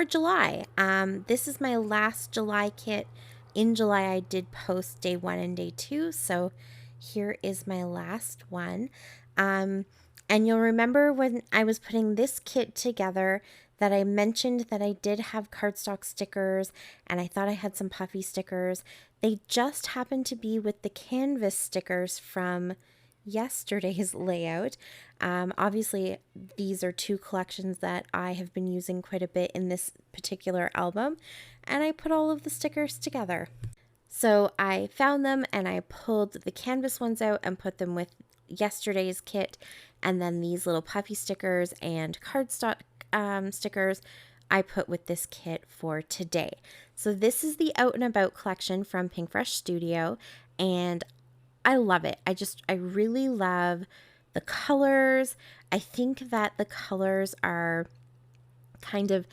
for July. This is my last July kit. In July, I did post day 1 and day 2, so here is my last one. And you'll remember when I was putting this kit together that I mentioned that I did have cardstock stickers and I thought I had some puffy stickers. They just happened to be with the canvas stickers from yesterday's layout. Obviously, these are two collections that I have been using quite a bit in this particular album, and I put all of the stickers together. So I found them and I pulled the canvas ones out and put them with yesterday's kit, and then these little puffy stickers and cardstock stickers I put with this kit for today. So this is the Out and About collection from Pink Fresh Studio, and I love it. I really love the colors. I think that the colors are kind of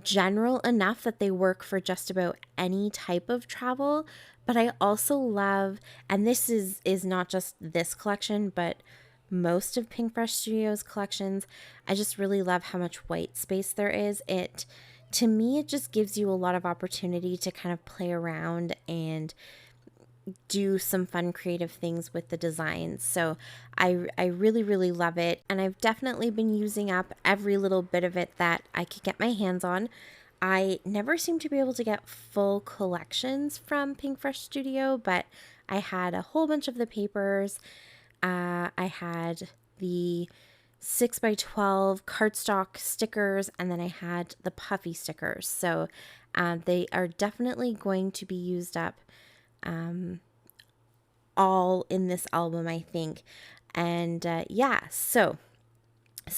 general enough that they work for just about any type of travel. But I also love, and this is not just this collection, but most of Pink Fresh Studios collections, I just really love how much white space there is. To me, it just gives you a lot of opportunity to kind of play around and do some fun creative things with the designs. So I really, really love it. And I've definitely been using up every little bit of it that I could get my hands on. I never seem to be able to get full collections from Pink Fresh Studio, but I had a whole bunch of the papers. I had the 6x12 cardstock stickers, and then I had the puffy stickers. So they are definitely going to be used up all in this album, I think. And yeah, so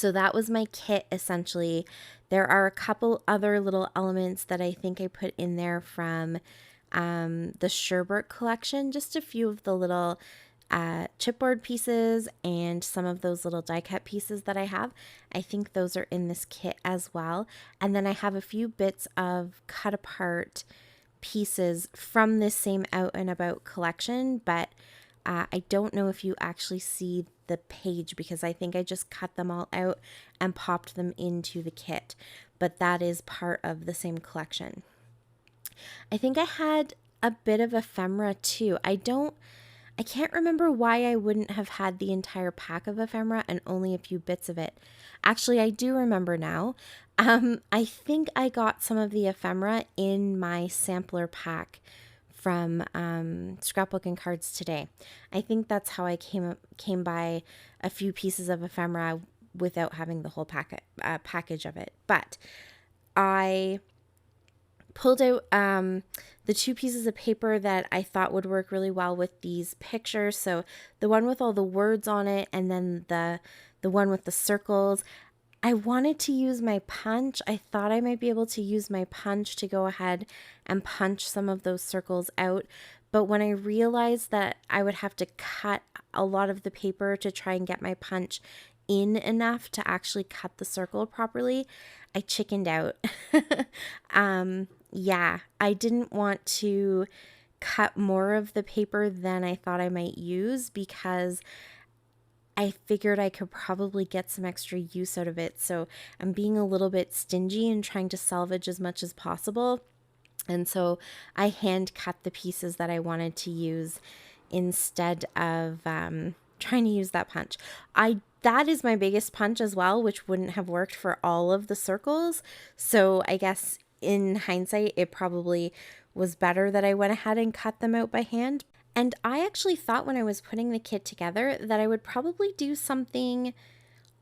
that was my kit essentially. There are a couple other little elements that I think I put in there from the Sherbert collection, just a few of the little chipboard pieces and some of those little die cut pieces that I have. I think those are in this kit as well. And then I have a few bits of cut apart pieces from this same Out and About collection, but I don't know if you actually see the page because I think I just cut them all out and popped them into the kit, but that is part of the same collection. I think I had a bit of ephemera too. I can't remember why I wouldn't have had the entire pack of ephemera and only a few bits of it. Actually, I do remember now. I think I got some of the ephemera in my sampler pack from Scrapbooking Cards Today. I think that's how I came by a few pieces of ephemera without having the whole package of it. But I pulled out the two pieces of paper that I thought would work really well with these pictures. So the one with all the words on it, and then the one with the circles. I wanted to use my punch. I thought I might be able to use my punch to go ahead and punch some of those circles out. But when I realized that I would have to cut a lot of the paper to try and get my punch in enough to actually cut the circle properly, I chickened out. Yeah, I didn't want to cut more of the paper than I thought I might use because I figured I could probably get some extra use out of it. So I'm being a little bit stingy and trying to salvage as much as possible. And so I hand cut the pieces that I wanted to use instead of trying to use that punch. That is my biggest punch as well, which wouldn't have worked for all of the circles. So I guess in hindsight, it probably was better that I went ahead and cut them out by hand. And I actually thought when I was putting the kit together that I would probably do something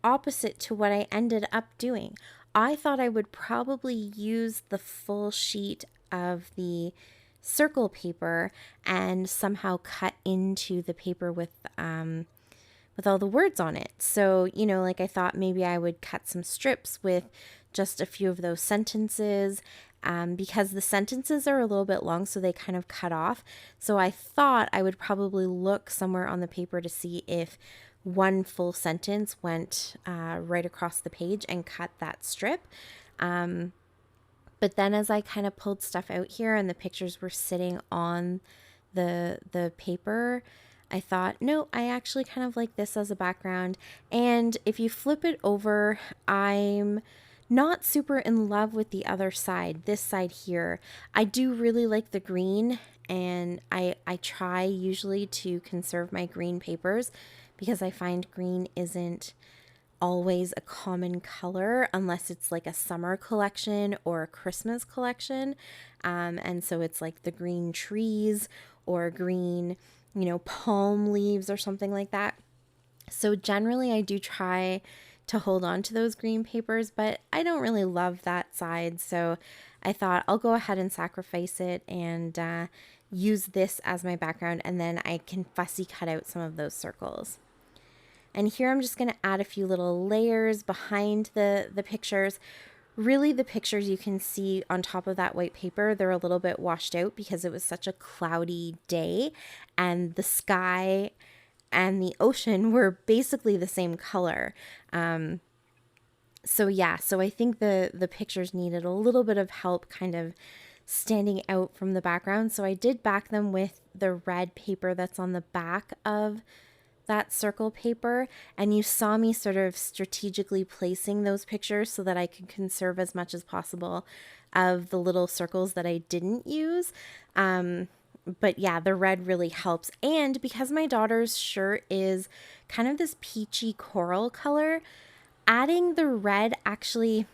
opposite to what I ended up doing. I thought I would probably use the full sheet of the circle paper and somehow cut into the paper with all the words on it. So, like I thought maybe I would cut some strips with just a few of those sentences because the sentences are a little bit long, so they kind of cut off. So I thought I would probably look somewhere on the paper to see if one full sentence went right across the page and cut that strip. But then as I kind of pulled stuff out here and the pictures were sitting on the paper, I thought, no, I actually kind of like this as a background. And if you flip it over, I'm not super in love with the other side, this side here. I do really like the green, and I try usually to conserve my green papers because I find green isn't always a common color unless it's like a summer collection or a Christmas collection. And so it's like the green trees or green, palm leaves or something like that. So generally, I do try to hold on to those green papers, but I don't really love that side. So I thought I'll go ahead and sacrifice it and use this as my background, and then I can fussy cut out some of those circles. And here I'm just going to add a few little layers behind the pictures. Really, the pictures you can see on top of that white paper, they're a little bit washed out because it was such a cloudy day, and the sky and the ocean were basically the same color. So I think the pictures needed a little bit of help kind of standing out from the background. So I did back them with the red paper that's on the back of that circle paper, and you saw me sort of strategically placing those pictures so that I could conserve as much as possible of the little circles that I didn't use. But yeah, the red really helps. And because my daughter's shirt is kind of this peachy coral color, adding the red actually,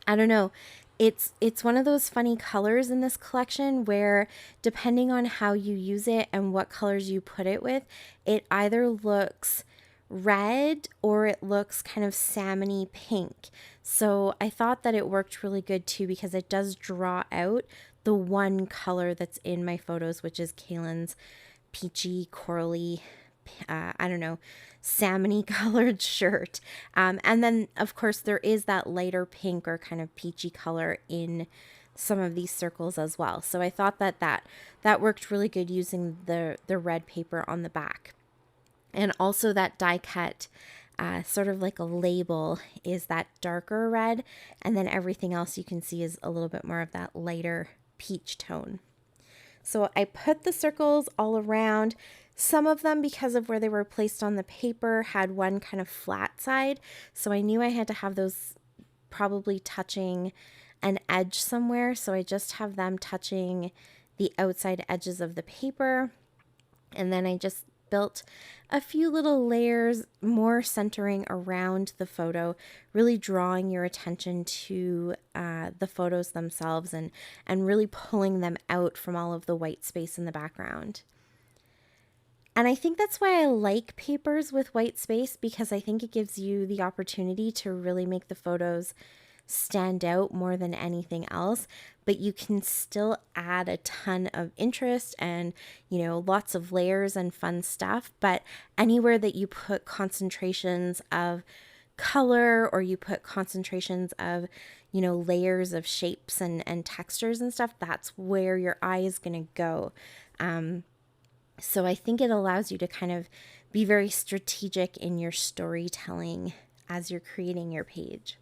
I don't know, it's one of those funny colors in this collection where depending on how you use it and what colors you put it with, it either looks red or it looks kind of salmony pink. So I thought that it worked really good too because it does draw out the one color that's in my photos, which is Kaylin's peachy, corally, I don't know, salmony colored shirt. And then, of course, there is that lighter pink or kind of peachy color in some of these circles as well. So I thought that worked really good using the red paper on the back. And also that die cut, sort of like a label, is that darker red. And then everything else you can see is a little bit more of that lighter peach tone. So I put the circles all around. Some of them, because of where they were placed on the paper, had one kind of flat side. So I knew I had to have those probably touching an edge somewhere. So I just have them touching the outside edges of the paper. And then I just built a few little layers more centering around the photo, really drawing your attention to the photos themselves and really pulling them out from all of the white space in the background. And I think that's why I like papers with white space, because I think it gives you the opportunity to really make the photos stand out more than anything else, but you can still add a ton of interest and, lots of layers and fun stuff. But anywhere that you put concentrations of color or you put concentrations of, layers of shapes and textures and stuff, that's where your eye is going to go. So I think it allows you to kind of be very strategic in your storytelling as you're creating your page.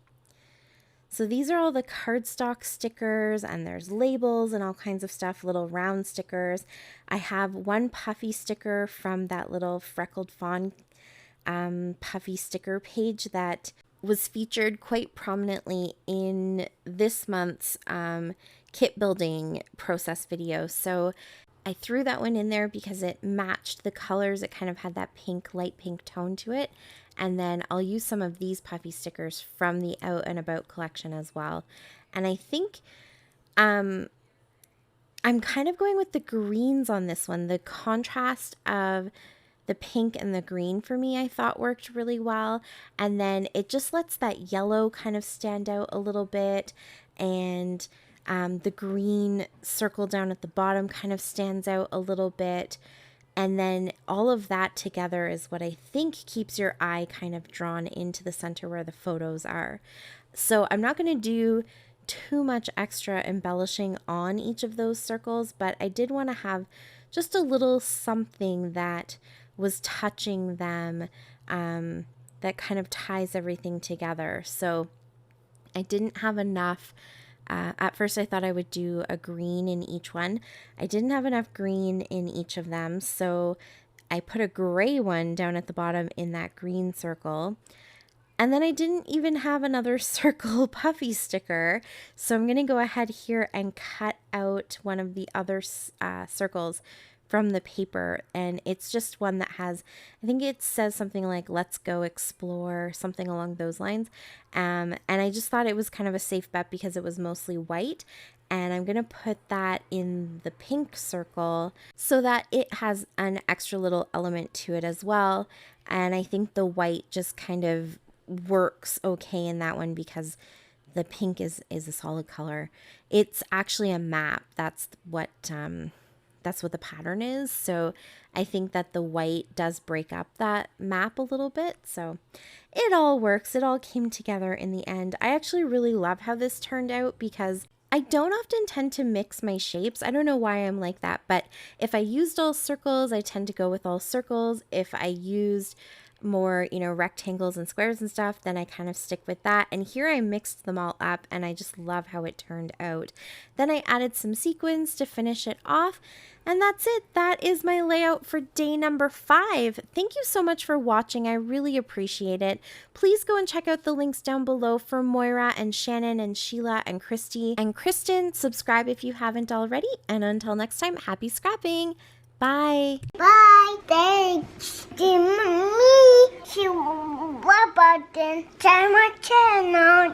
So these are all the cardstock stickers, and there's labels and all kinds of stuff, little round stickers. I have one puffy sticker from that little freckled fawn puffy sticker page that was featured quite prominently in this month's kit building process video. So I threw that one in there because it matched the colors. It kind of had that pink, light pink tone to it. And then I'll use some of these puffy stickers from the Out and About collection as well. And I think I'm kind of going with the greens on this one. The contrast of the pink and the green for me, I thought worked really well. And then it just lets that yellow kind of stand out a little bit. And the green circle down at the bottom kind of stands out a little bit. And then all of that together is what I think keeps your eye kind of drawn into the center where the photos are. So I'm not going to do too much extra embellishing on each of those circles, but I did want to have just a little something that was touching them, that kind of ties everything together. So I didn't have enough. At first I thought I would do a green in each one. I didn't have enough green in each of them, so I put a gray one down at the bottom in that green circle. And then I didn't even have another circle puffy sticker. So I'm going to go ahead here and cut out one of the other circles from the paper. And it's just one that has, I think it says something like, let's go explore, something along those lines. And I just thought it was kind of a safe bet because it was mostly white. And I'm going to put that in the pink circle so that it has an extra little element to it as well. And I think the white just kind of works okay in that one because the pink is a solid color. It's actually a map. That's what the pattern is. So I think that the white does break up that map a little bit. So it all works. It all came together in the end. I actually really love how this turned out because I don't often tend to mix my shapes. I don't know why I'm like that, but if I used all circles, I tend to go with all circles. If I used more, rectangles and squares and stuff, then I kind of stick with that. And here I mixed them all up and I just love how it turned out. Then I added some sequins to finish it off. And that's it. That is my layout for day number 5. Thank you so much for watching. I really appreciate it. Please go and check out the links down below for Moira and Shannon and Sheila and Christy and Kristen. Subscribe if you haven't already. And until next time, happy scrapping. Bye. Bye. Thanks to me. What about the channel?